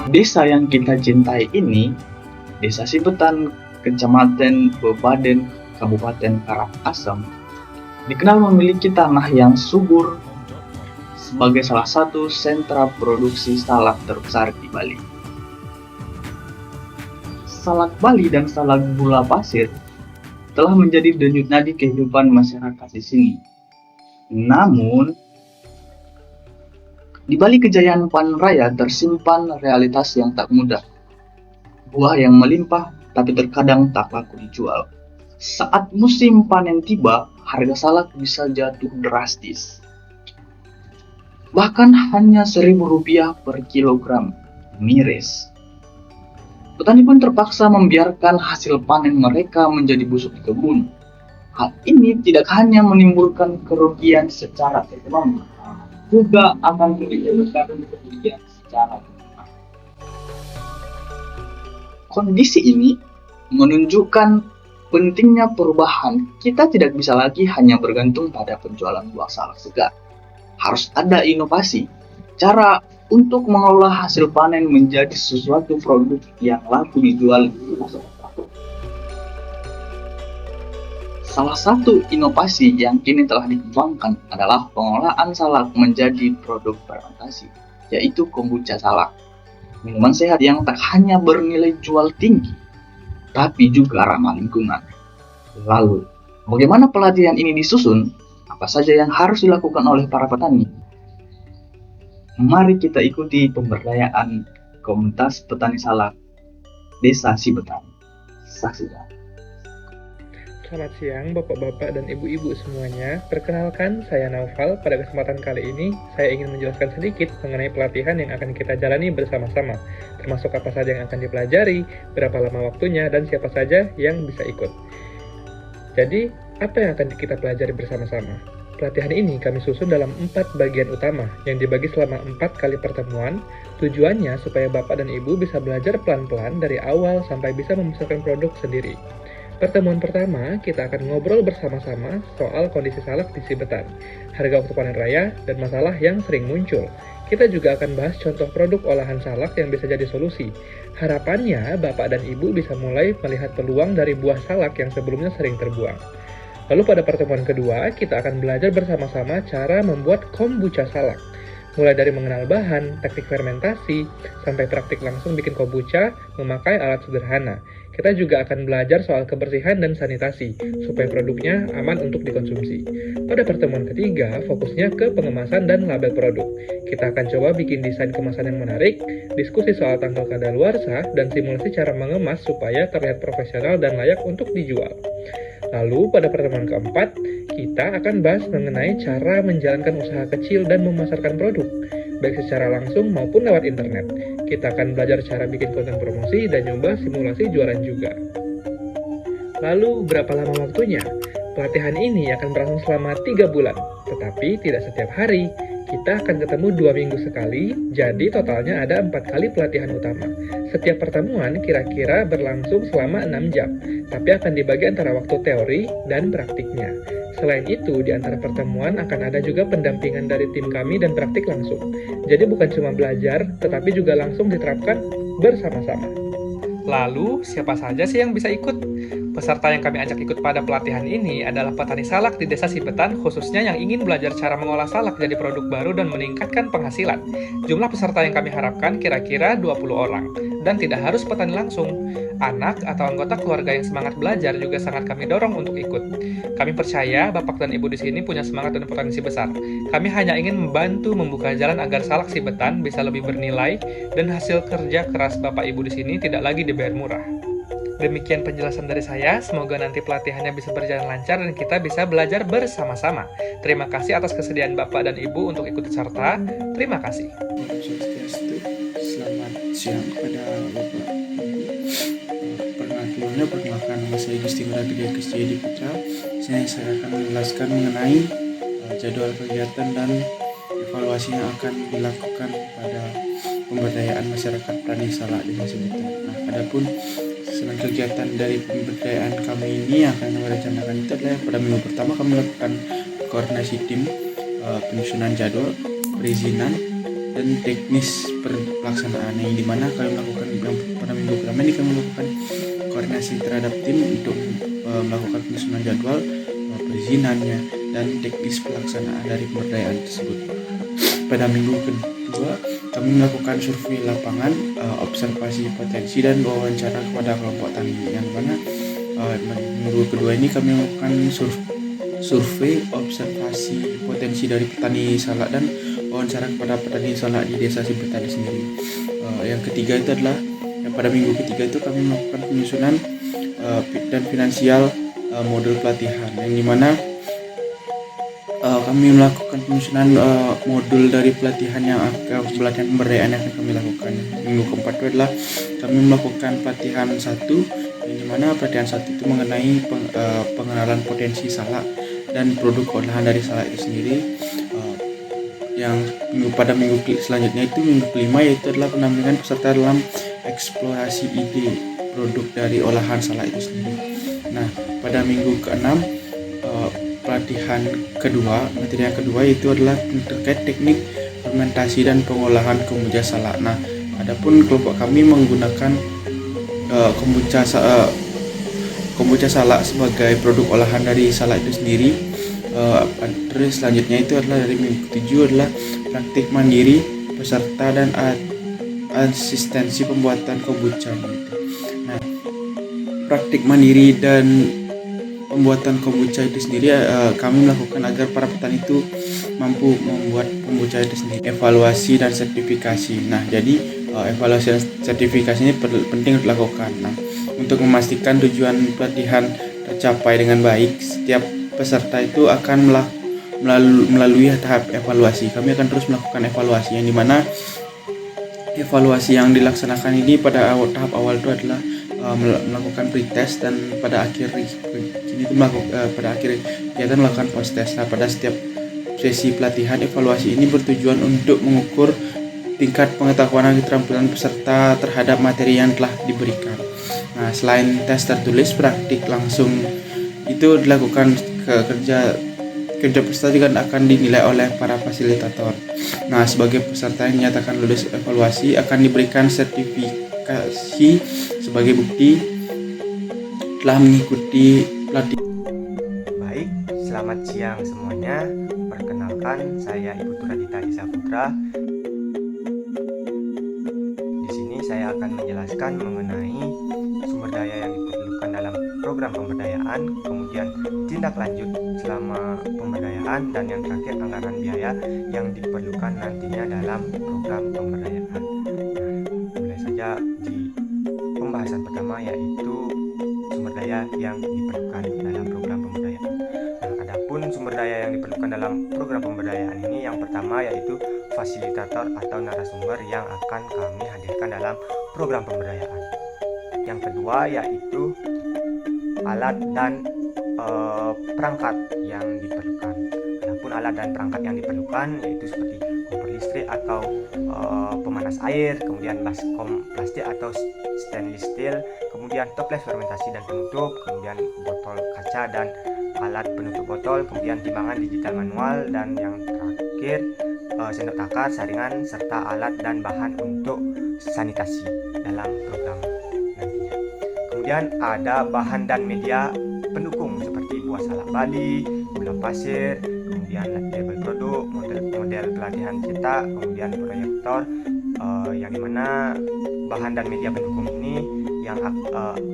Desa yang kita cintai ini, Desa Sibetan, Kecamatan Bebaden, Kabupaten Karangasem, dikenal memiliki tanah yang subur sebagai salah satu sentra produksi salak terbesar di Bali. Salak Bali dan salak gula pasir telah menjadi denyut nadi kehidupan masyarakat di sini. Namun, di balik kejayaan panen raya tersimpan realitas yang tak mudah. Buah yang melimpah tapi terkadang tak laku dijual. Saat musim panen tiba, harga salak bisa jatuh drastis. Bahkan hanya Rp1.000 per kilogram, miris. Petani pun terpaksa membiarkan hasil panen mereka menjadi busuk di kebun. Hal ini tidak hanya menimbulkan kerugian secara ekonomi, juga akan menimbulkan kerugian secara lingkungan. Kondisi ini menunjukkan pentingnya perubahan. Kita tidak bisa lagi hanya bergantung pada penjualan buah salak segar. Harus ada inovasi, cara untuk mengolah hasil panen menjadi sesuatu produk yang laku dijual di masyarakat. Salah satu inovasi yang kini telah dikembangkan adalah pengolahan salak menjadi produk fermentasi, yaitu kombucha salak. Minuman sehat yang tak hanya bernilai jual tinggi, tapi juga ramah lingkungan. Lalu, bagaimana pelatihan ini disusun? Apa saja yang harus dilakukan oleh para petani? Mari kita ikuti pemberdayaan komunitas petani salak Desa Sibetan. Saksikan. Selamat siang Bapak-Bapak dan Ibu-Ibu semuanya. Perkenalkan, saya Naufal. Pada kesempatan kali ini, saya ingin menjelaskan sedikit mengenai pelatihan yang akan kita jalani bersama-sama, termasuk apa saja yang akan dipelajari, berapa lama waktunya, dan siapa saja yang bisa ikut. Jadi, apa yang akan kita pelajari bersama-sama? Pelatihan ini kami susun dalam 4 bagian utama yang dibagi selama 4 kali pertemuan. Tujuannya supaya Bapak dan Ibu bisa belajar pelan-pelan dari awal sampai bisa membesarkan produk sendiri. Pertemuan pertama, kita akan ngobrol bersama-sama soal kondisi salak di Sibetan, harga waktu panen raya, dan masalah yang sering muncul. Kita juga akan bahas contoh produk olahan salak yang bisa jadi solusi. Harapannya, Bapak dan Ibu bisa mulai melihat peluang dari buah salak yang sebelumnya sering terbuang. Lalu pada pertemuan kedua, kita akan belajar bersama-sama cara membuat kombucha salak. Mulai dari mengenal bahan, teknik fermentasi, sampai praktik langsung bikin kombucha memakai alat sederhana. Kita juga akan belajar soal kebersihan dan sanitasi, supaya produknya aman untuk dikonsumsi. Pada pertemuan ketiga, fokusnya ke pengemasan dan label produk. Kita akan coba bikin desain kemasan yang menarik, diskusi soal tanggal kadaluarsa, dan simulasi cara mengemas supaya terlihat profesional dan layak untuk dijual. Lalu pada pertemuan keempat, kita akan bahas mengenai cara menjalankan usaha kecil dan memasarkan produk, baik secara langsung maupun lewat internet. Kita akan belajar cara bikin konten promosi dan nyoba simulasi jualan juga. Lalu berapa lama waktunya? Pelatihan ini akan berlangsung selama 3 bulan, tetapi tidak setiap hari. Kita akan ketemu 2 minggu sekali, jadi totalnya ada 4 kali pelatihan utama. Setiap pertemuan kira-kira berlangsung selama 6 jam, tapi akan dibagi antara waktu teori dan praktiknya. Selain itu, di antara pertemuan akan ada juga pendampingan dari tim kami dan praktik langsung. Jadi bukan cuma belajar, tetapi juga langsung diterapkan bersama-sama. Lalu, siapa saja sih yang bisa ikut? Peserta yang kami ajak ikut pada pelatihan ini adalah petani salak di Desa Sibetan, khususnya yang ingin belajar cara mengolah salak jadi produk baru dan meningkatkan penghasilan. Jumlah peserta yang kami harapkan kira-kira 20 orang, dan tidak harus petani langsung. Anak atau anggota keluarga yang semangat belajar juga sangat kami dorong untuk ikut. Kami percaya Bapak dan Ibu di sini punya semangat dan potensi besar. Kami hanya ingin membantu membuka jalan agar salak Sibetan bisa lebih bernilai dan hasil kerja keras Bapak Ibu di sini tidak lagi dibayar murah. Demikian penjelasan dari saya, semoga nanti pelatihannya bisa berjalan lancar dan kita bisa belajar bersama-sama. Terima kasih atas kesediaan Bapak dan Ibu untuk ikut serta. Terima kasih. Selamat siang kepada Bapak Ibu. Perkenalkan nama saya Gusti Ngurah Gede Kusjedi Putra. Sini saya akan menjelaskan mengenai jadwal kegiatan dan evaluasi yang akan dilakukan pada pemberdayaan masyarakat petani salak di Desa Sibetan. Nah, adapun selain kegiatan dari pemberdayaan kami ini yang akan kami rencanakan itu adalah pada minggu pertama kami melakukan koordinasi tim, penyusunan jadwal, perizinan, dan teknis pelaksanaan, yang dimana kami melakukan pada minggu pertama ini kami melakukan koordinasi terhadap tim untuk melakukan penyusunan jadwal, perizinannya, dan teknis pelaksanaan dari pemberdayaan tersebut. Pada minggu kedua kami melakukan survei lapangan, observasi potensi dan wawancara kepada kelompok tani, yang mana minggu kedua ini kami melakukan survei observasi potensi dari petani salak dan wawancara kepada petani salak di desa Sibetani sendiri. Yang ketiga itu adalah pada minggu ketiga itu kami melakukan penyusunan dan finansial modul pelatihan, yang dimana kami melakukan penyusunan modul dari pelatihan pelatihan pemberdayaan yang akan kami lakukan. Minggu keempat itu adalah kami melakukan pelatihan 1, yang dimana pelatihan 1 itu mengenai pengenalan potensi salak dan produk olahan dari salak itu sendiri. Yang pada minggu selanjutnya itu minggu kelima, yaitu adalah pendampingan peserta dalam eksplorasi ide produk dari olahan salak itu sendiri. Nah, pada minggu keenam pelatihan kedua, materi yang kedua itu adalah terkait teknik fermentasi dan pengolahan kombucha salak. Nah, adapun kelompok kami menggunakan kombucha salak sebagai produk olahan dari salak itu sendiri. Terus selanjutnya itu adalah dari minggu ke-7 adalah praktik mandiri peserta dan asistensi pembuatan kombucha gitu. Nah, praktik mandiri dan pembuatan kombucha itu sendiri kami melakukan agar para petani itu mampu membuat kombucha itu sendiri. Evaluasi dan sertifikasi. Nah, jadi evaluasi dan sertifikasi ini penting dilakukan. Nah, untuk memastikan tujuan pelatihan tercapai dengan baik, setiap peserta itu akan melalui tahap evaluasi. Kami akan terus melakukan evaluasi, yang dimana evaluasi yang dilaksanakan ini pada tahap awal itu adalah melakukan pretest, dan pada akhir kegiatan melakukan post test. Nah, pada setiap sesi pelatihan, evaluasi ini bertujuan untuk mengukur tingkat pengetahuan dan keterampilan peserta terhadap materi yang telah diberikan. Nah, selain tes tertulis, praktik langsung itu dilakukan kerja peserta juga akan dinilai oleh para fasilitator. Nah, sebagai peserta yang dinyatakan lulus evaluasi akan diberikan sertifikasi sebagai bukti telah mengikuti pelatihan. Baik, selamat siang semuanya. Perkenalkan, saya Ibu Turadita Isa Putra. Di sini saya akan menjelaskan mengenai sumber daya yang diperlukan dalam program pemberdayaan, kemudian tindak lanjut selama pemberdayaan, dan yang terakhir anggaran biaya yang diperlukan nantinya dalam program pemberdayaan. Mulai saja di pembahasan pertama, yaitu sumber daya yang diperlukan dalam program pemberdayaan. Nah, adapun sumber daya yang diperlukan dalam program pemberdayaan ini, yang pertama yaitu fasilitator atau narasumber yang akan kami hadirkan dalam program pemberdayaan. Yang kedua yaitu alat dan perangkat yang diperlukan. Adapun alat dan perangkat yang diperlukan yaitu seperti kompor listrik atau pemanas air, kemudian baskom plastik atau stainless steel, kemudian toples fermentasi dan penutup, kemudian botol kaca dan alat penutup botol, kemudian timbangan digital manual, dan yang terakhir sendok takar, saringan, serta alat dan bahan untuk sanitasi dalam program nantinya. Kemudian ada bahan dan media pendukung seperti buah salak Bali, gula pasir, kemudian label produk, model pelatihan cetak, kemudian proyektor, yang dimana bahan dan media pendukung ini yang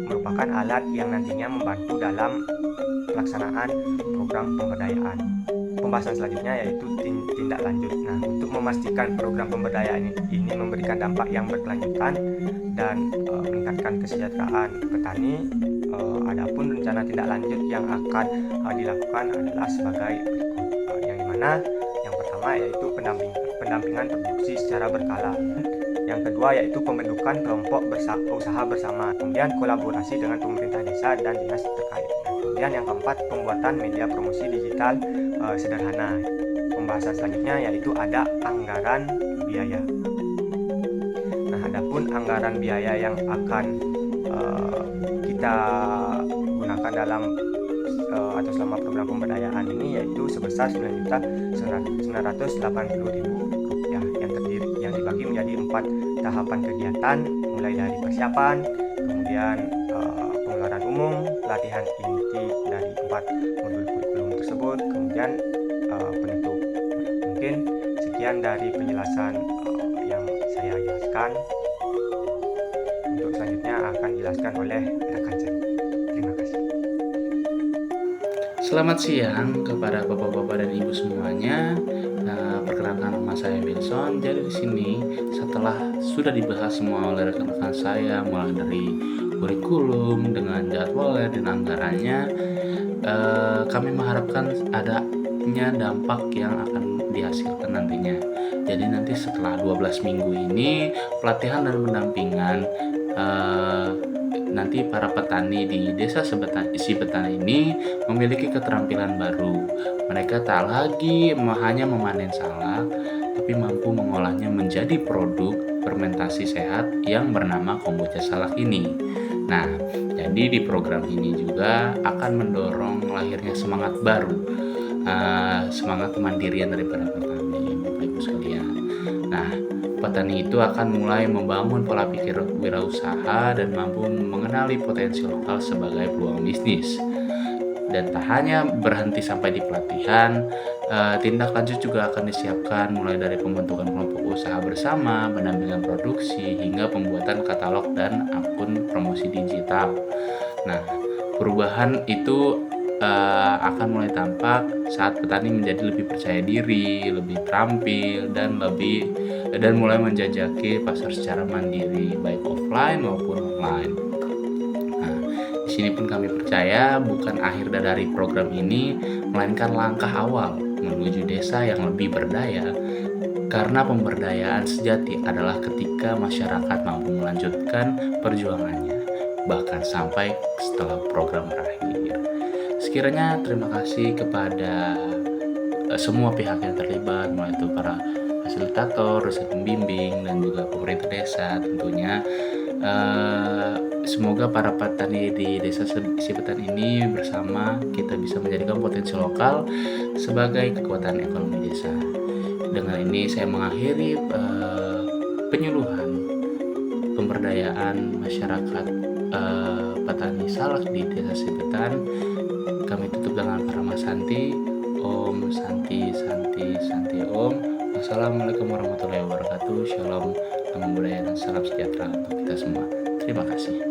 merupakan alat yang nantinya membantu dalam pelaksanaan program pemberdayaan. Pembahasan selanjutnya yaitu tindak lanjut. Nah, untuk memastikan program pemberdayaan ini memberikan dampak yang berkelanjutan dan meningkatkan kesejahteraan petani, adapun rencana tindak lanjut yang akan dilakukan adalah sebagai berikut, yang dimana yang pertama yaitu pendampingan produksi secara berkala. Yang kedua yaitu pembentukan kelompok usaha bersama, kemudian kolaborasi dengan pemerintah desa dan dinas terkait. Kemudian yang keempat, pembuatan media promosi digital sederhana. Pembahasan selanjutnya yaitu ada anggaran biaya. Nah, adapun anggaran biaya yang akan kita gunakan dalam atau selama program pemberdayaan ini yaitu sebesar Rp9.980.000 yang terdiri melalui 4 tahapan kegiatan, mulai dari persiapan, kemudian pengeluaran umum, pelatihan inti dari 4 modul kurikulum tersebut, kemudian penutup. Mungkin sekian dari penjelasan yang saya jelaskan. Untuk selanjutnya akan dijelaskan oleh rekan saya. Terima kasih. Selamat siang kepada bapak-bapak dan ibu semuanya. Perkenalkan, nama saya Wilson. Jadi di sini setelah sudah dibahas semua oleh rekan-rekan saya, mulai dari kurikulum dengan jadwalnya dan anggarannya, kami mengharapkan adanya dampak yang akan dihasilkan nantinya. Jadi nanti setelah 12 minggu ini pelatihan dan pendampingan, nanti para petani di desa Sibetan ini memiliki keterampilan baru. Mereka tak lagi hanya memanen salak, tapi mampu mengolahnya menjadi produk fermentasi sehat yang bernama kombucha salak ini. Nah, jadi di program ini juga akan mendorong lahirnya semangat baru, semangat kemandirian daripada petani, Bapak Ibu sekalian. Nah, petani itu akan mulai membangun pola pikir wirausaha dan mampu mengenali potensi lokal sebagai peluang bisnis. Dan tak hanya berhenti sampai di pelatihan, tindak lanjut juga akan disiapkan mulai dari pembentukan kelompok usaha bersama, pendampingan produksi, hingga pembuatan katalog dan akun promosi digital. Nah, perubahan itu akan mulai tampak saat petani menjadi lebih percaya diri, lebih terampil, dan mulai menjajaki pasar secara mandiri, baik offline maupun online. Nah, di sini pun kami percaya bukan akhir dari program ini, melainkan langkah awal menuju desa yang lebih berdaya. Karena pemberdayaan sejati adalah ketika masyarakat mampu melanjutkan perjuangannya, bahkan sampai setelah program berakhir. Sekiranya terima kasih kepada semua pihak yang terlibat, mulai itu para fasilitator, dosen pembimbing, dan juga pemerintah desa tentunya. Semoga para petani di desa Sibetan ini bersama kita bisa menjadikan potensi lokal sebagai kekuatan ekonomi desa. Dengan ini saya mengakhiri penyuluhan pemberdayaan masyarakat petani salak di desa Sibetan. Kami tutup dengan Parama Santi. Om Santi Santi Santi Om. Wassalamualaikum warahmatullahi wabarakatuh. Shalom, namo buddhaya, dan salam sejahtera untuk kita semua. Terima kasih.